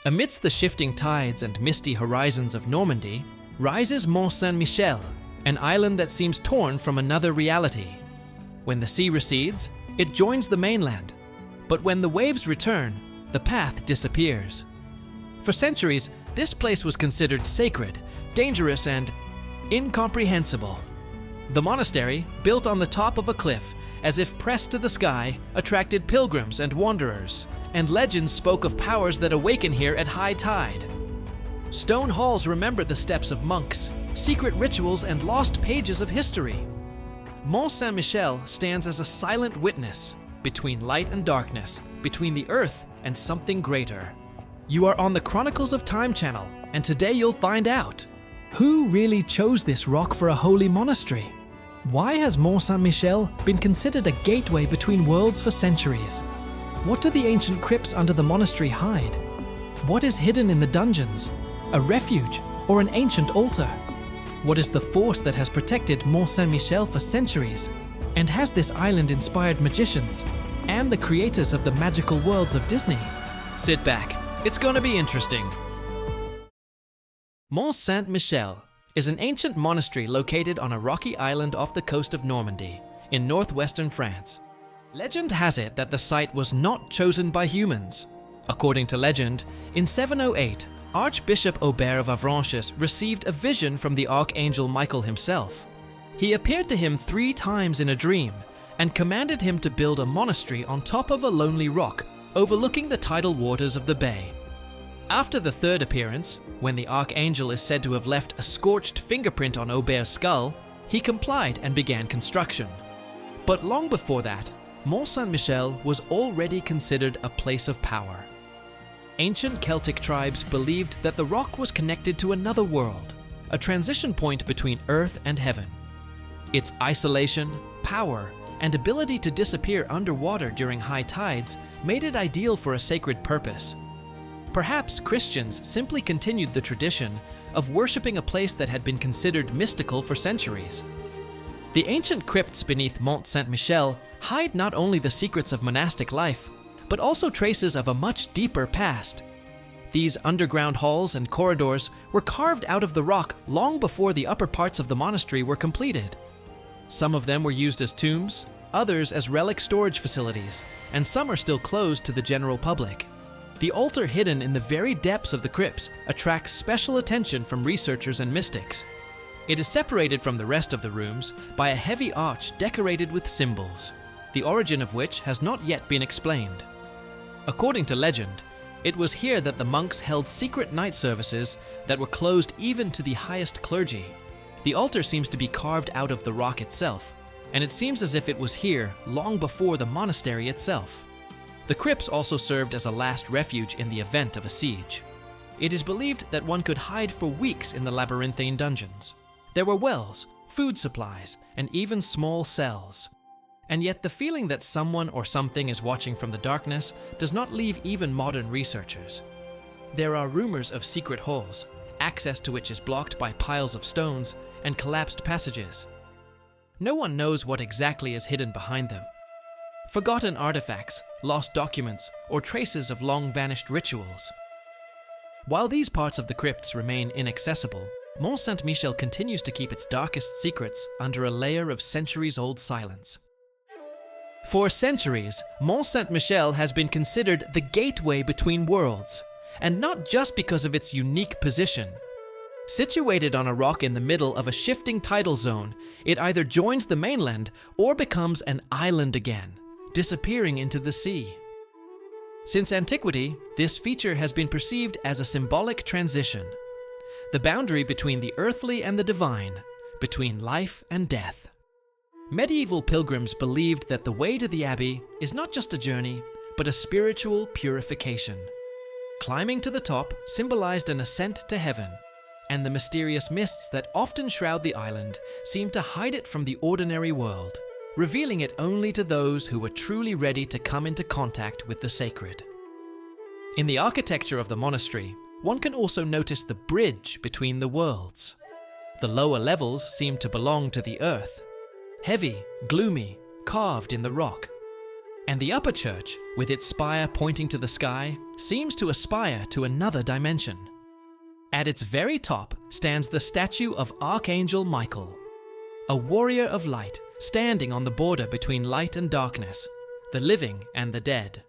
Amidst the shifting tides and misty horizons of Normandy, rises Mont-Saint-Michel, an island that seems torn from another reality. When the sea recedes, it joins the mainland, but when the waves return, the path disappears. For centuries, this place was considered sacred, dangerous, and incomprehensible. The monastery, built on the top of a cliff, as if pressed to the sky, attracted pilgrims and wanderers, and legends spoke of powers that awaken here at high tide. Stone halls remember the steps of monks, secret rituals, and lost pages of history. Mont-Saint-Michel stands as a silent witness between light and darkness, between the earth and something greater. You are on the Chronicles of Time channel, and today you'll find out who really chose this rock for a holy monastery. Why has Mont-Saint-Michel been considered a gateway between worlds for centuries? What do the ancient crypts under the monastery hide? What is hidden in the dungeons? A refuge or an ancient altar? What is the force that has protected Mont-Saint-Michel for centuries? And has this island inspired magicians and the creators of the magical worlds of Disney? Sit back, it's gonna be interesting. Mont-Saint-Michel is an ancient monastery located on a rocky island off the coast of Normandy, in northwestern France. Legend has it that the site was not chosen by humans. According to legend, in 708, Archbishop Aubert of Avranches received a vision from the archangel Michael himself. He appeared to him 3 times in a dream and commanded him to build a monastery on top of a lonely rock overlooking the tidal waters of the bay. After the 3rd appearance, when the archangel is said to have left a scorched fingerprint on Aubert's skull, he complied and began construction. But long before that, Mont-Saint-Michel was already considered a place of power. Ancient Celtic tribes believed that the rock was connected to another world, a transition point between earth and heaven. Its isolation, power, and ability to disappear underwater during high tides made it ideal for a sacred purpose. Perhaps Christians simply continued the tradition of worshipping a place that had been considered mystical for centuries. The ancient crypts beneath Mont-Saint-Michel hide not only the secrets of monastic life, but also traces of a much deeper past. These underground halls and corridors were carved out of the rock long before the upper parts of the monastery were completed. Some of them were used as tombs, others as relic storage facilities, and some are still closed to the general public. The altar hidden in the very depths of the crypts attracts special attention from researchers and mystics. It is separated from the rest of the rooms by a heavy arch decorated with symbols, the origin of which has not yet been explained. According to legend, it was here that the monks held secret night services that were closed even to the highest clergy. The altar seems to be carved out of the rock itself, and it seems as if it was here long before the monastery itself. The crypts also served as a last refuge in the event of a siege. It is believed that one could hide for weeks in the labyrinthine dungeons. There were wells, food supplies, and even small cells. And yet the feeling that someone or something is watching from the darkness does not leave even modern researchers. There are rumors of secret halls, access to which is blocked by piles of stones and collapsed passages. No one knows what exactly is hidden behind them. Forgotten artifacts, lost documents, or traces of long-vanished rituals. While these parts of the crypts remain inaccessible, Mont-Saint-Michel continues to keep its darkest secrets under a layer of centuries-old silence. For centuries, Mont-Saint-Michel has been considered the gateway between worlds, and not just because of its unique position. Situated on a rock in the middle of a shifting tidal zone, it either joins the mainland or becomes an island again, disappearing into the sea. Since antiquity, this feature has been perceived as a symbolic transition, the boundary between the earthly and the divine, between life and death. Medieval pilgrims believed that the way to the abbey is not just a journey, but a spiritual purification. Climbing to the top symbolized an ascent to heaven, and the mysterious mists that often shroud the island seemed to hide it from the ordinary world, revealing it only to those who were truly ready to come into contact with the sacred. In the architecture of the monastery, one can also notice the bridge between the worlds. The lower levels seem to belong to the earth, heavy, gloomy, carved in the rock. And the upper church, with its spire pointing to the sky, seems to aspire to another dimension. At its very top stands the statue of Archangel Michael, a warrior of light standing on the border between light and darkness, the living and the dead.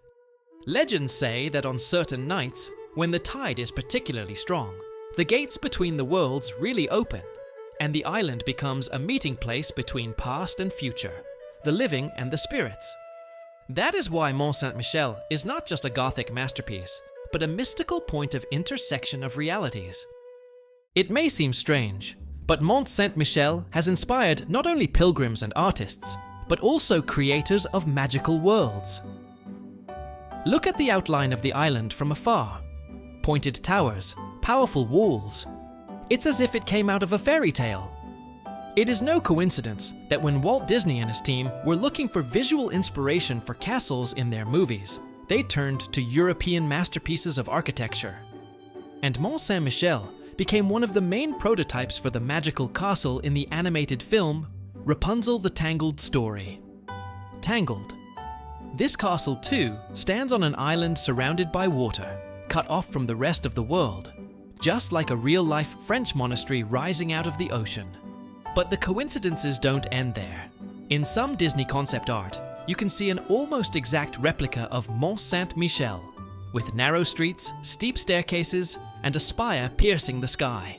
Legends say that on certain nights, when the tide is particularly strong, the gates between the worlds really open, and the island becomes a meeting place between past and future, the living and the spirits. That is why Mont-Saint-Michel is not just a Gothic masterpiece, but a mystical point of intersection of realities. It may seem strange, but Mont-Saint-Michel has inspired not only pilgrims and artists, but also creators of magical worlds. Look at the outline of the island from afar. Pointed towers, powerful walls. It's as if it came out of a fairy tale. It is no coincidence that when Walt Disney and his team were looking for visual inspiration for castles in their movies, they turned to European masterpieces of architecture. And Mont-Saint-Michel became one of the main prototypes for the magical castle in the animated film Rapunzel the Tangled Story. Tangled. This castle too stands on an island surrounded by water, cut off from the rest of the world, just like a real-life French monastery rising out of the ocean. But the coincidences don't end there. In some Disney concept art, you can see an almost exact replica of Mont-Saint-Michel, with narrow streets, steep staircases, and a spire piercing the sky.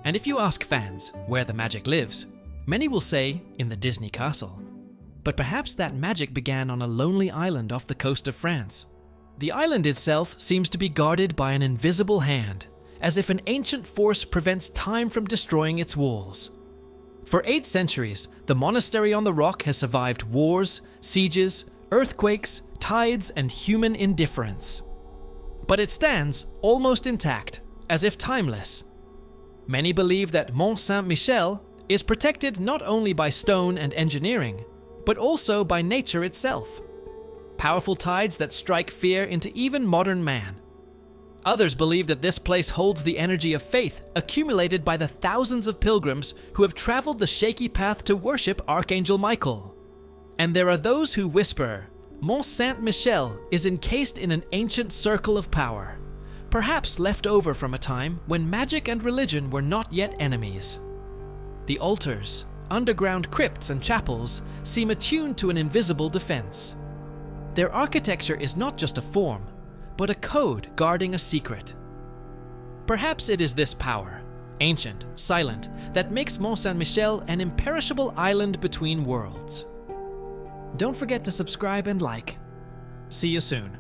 And if you ask fans where the magic lives, many will say in the Disney castle. But perhaps that magic began on a lonely island off the coast of France. The island itself seems to be guarded by an invisible hand, as if an ancient force prevents time from destroying its walls. For 8 centuries, the monastery on the rock has survived wars, sieges, earthquakes, tides, and human indifference. But it stands almost intact, as if timeless. Many believe that Mont-Saint-Michel is protected not only by stone and engineering, but also by nature itself. Powerful tides that strike fear into even modern man. Others believe that this place holds the energy of faith accumulated by the thousands of pilgrims who have traveled the shaky path to worship Archangel Michael. And there are those who whisper, Mont-Saint-Michel is encased in an ancient circle of power, perhaps left over from a time when magic and religion were not yet enemies. The altars, underground crypts and chapels seem attuned to an invisible defense. Their architecture is not just a form, but a code guarding a secret. Perhaps it is this power, ancient, silent, that makes Mont-Saint-Michel an imperishable island between worlds. Don't forget to subscribe and like. See you soon.